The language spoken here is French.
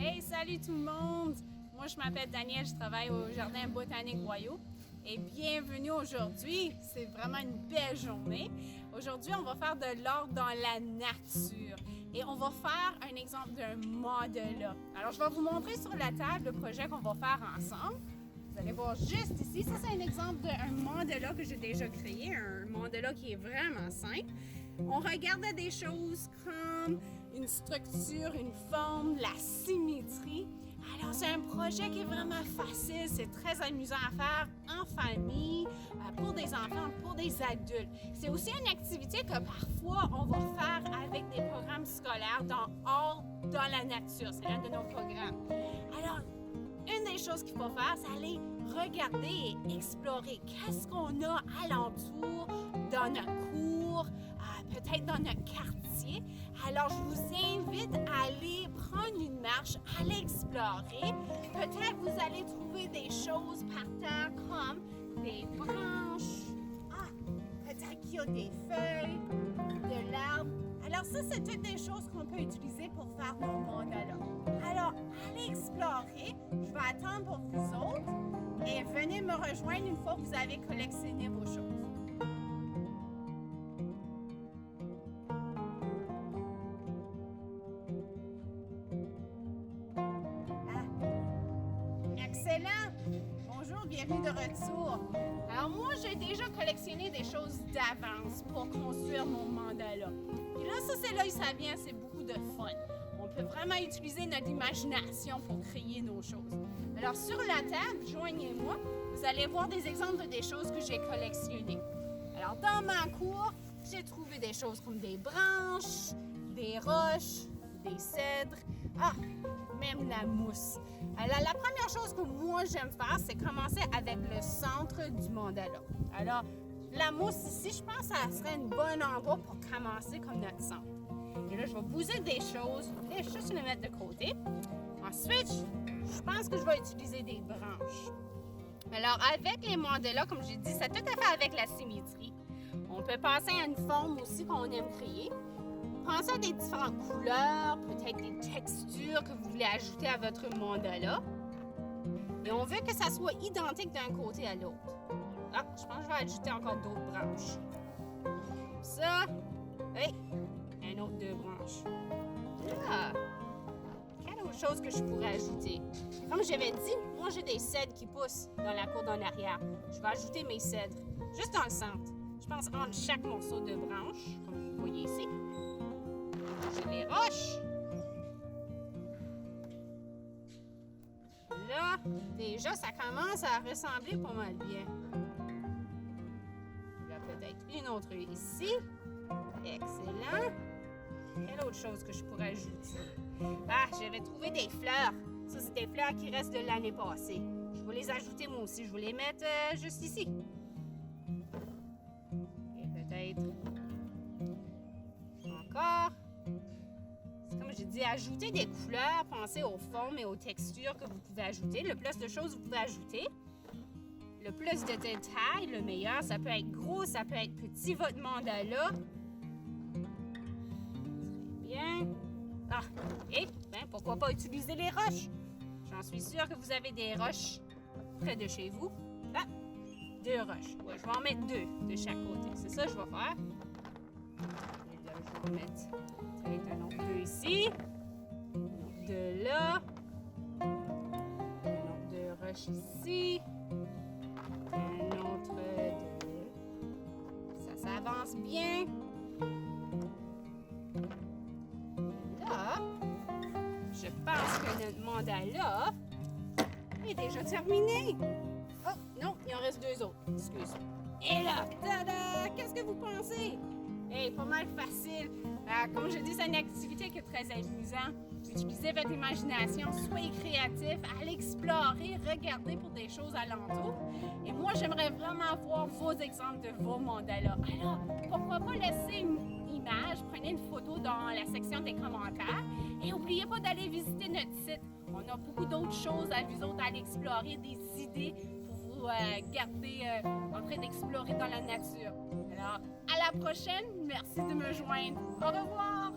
Hey, salut tout le monde! Moi, je m'appelle Danielle, je travaille au Jardin botanique Royaux. Et bienvenue aujourd'hui. C'est vraiment une belle journée. Aujourd'hui, on va faire de l'art dans la nature. Et on va faire un exemple d'un mandala. Alors, je vais vous montrer sur la table le projet qu'on va faire ensemble. Vous allez voir juste ici. Ça, c'est un exemple d'un mandala que j'ai déjà créé. Un mandala qui est vraiment simple. On regardait des choses comme une structure, une forme, la symétrie. Alors, c'est un projet qui est vraiment facile, c'est très amusant à faire en famille, pour des enfants, pour des adultes. C'est aussi une activité que parfois on va faire avec des programmes scolaires hors dans la nature. C'est l'un de nos programmes. Alors, une des choses qu'il faut faire, c'est aller regarder et explorer qu'est-ce qu'on a alentour dans notre cours, peut-être dans notre quartier. Alors, je vous invite à aller prendre une marche, aller explorer. Peut-être vous allez trouver des choses par terre comme des branches, peut-être qu'il y a des feuilles, de l'arbre. Alors ça, c'est toutes des choses qu'on peut utiliser pour faire nos mandalas. Alors, allez explorer. Je vais attendre pour vous autres et venez me rejoindre une fois que vous avez collectionné vos choses. Excellent! Bonjour, bienvenue de retour. Alors moi, j'ai déjà collectionné des choses d'avance pour construire mon mandala. Et là, ça, c'est là où ça vient, c'est beaucoup de fun. On peut vraiment utiliser notre imagination pour créer nos choses. Alors sur la table, joignez-moi, vous allez voir des exemples de des choses que j'ai collectionnées. Alors dans ma cour, j'ai trouvé des choses comme des branches, des roches, des cèdres, même la mousse. Alors, la première chose que moi j'aime faire, c'est commencer avec le centre du mandala. Alors, la mousse ici, je pense que ça serait un bon endroit pour commencer comme notre centre. Et là, je vais bouger des choses et juste les mettre de côté. Ensuite, je pense que je vais utiliser des branches. Alors, avec les mandalas, comme j'ai dit, c'est tout à fait avec la symétrie. On peut passer à une forme aussi qu'on aime créer. Pensez à des différentes couleurs, peut-être des textures que vous voulez ajouter à votre mandala. Et on veut que ça soit identique d'un côté à l'autre. Je pense que je vais ajouter encore d'autres branches. Comme ça. Et un autre deux branches. Quelle autre chose que je pourrais ajouter? Comme j'avais dit, moi j'ai des cèdres qui poussent dans la cour d'en arrière. Je vais ajouter mes cèdres juste dans le centre. Je pense entre chaque morceau de branche, comme vous voyez ici. J'ai les roches. Là, déjà, ça commence à ressembler pas mal bien. Il y a peut-être une autre ici. Excellent. Quelle autre chose que je pourrais ajouter? J'avais trouvé des fleurs. Ça, c'est des fleurs qui restent de l'année passée. Je vais les ajouter moi aussi. Je vais les mettre juste ici. Et peut-être encore. Comme j'ai dit, ajoutez des couleurs, pensez aux formes et aux textures que vous pouvez ajouter. Le plus de choses vous pouvez ajouter, le plus de détails, le meilleur. Ça peut être gros, ça peut être petit, votre mandala. Très bien. Et pourquoi pas utiliser les roches? J'en suis sûre que vous avez des roches près de chez vous. Deux roches. Ouais, je vais en mettre deux de chaque côté. C'est ça que je vais faire. Et là, je vais mettre peut-être un autre deux ici. Un autre deux là. Un autre deux roches ici. Un autre deux. Ça s'avance bien. Là, je pense que notre mandala est déjà terminé. Non, il en reste deux autres. Excuse. Et là, tada! Qu'est-ce que vous pensez? Pas mal facile. Comme je dis, c'est une activité qui est très amusante. Utilisez votre imagination, soyez créatif, allez explorer, regardez pour des choses alentour. Et moi, j'aimerais vraiment voir vos exemples de vos mandalas. Alors, pourquoi pas laisser une image, prenez une photo dans la section des commentaires et n'oubliez pas d'aller visiter notre site. On a beaucoup d'autres choses à vous autres à aller explorer, des idées pour vous garder en train d'explorer dans la nature. Alors, à la prochaine. Merci de me joindre. Au revoir.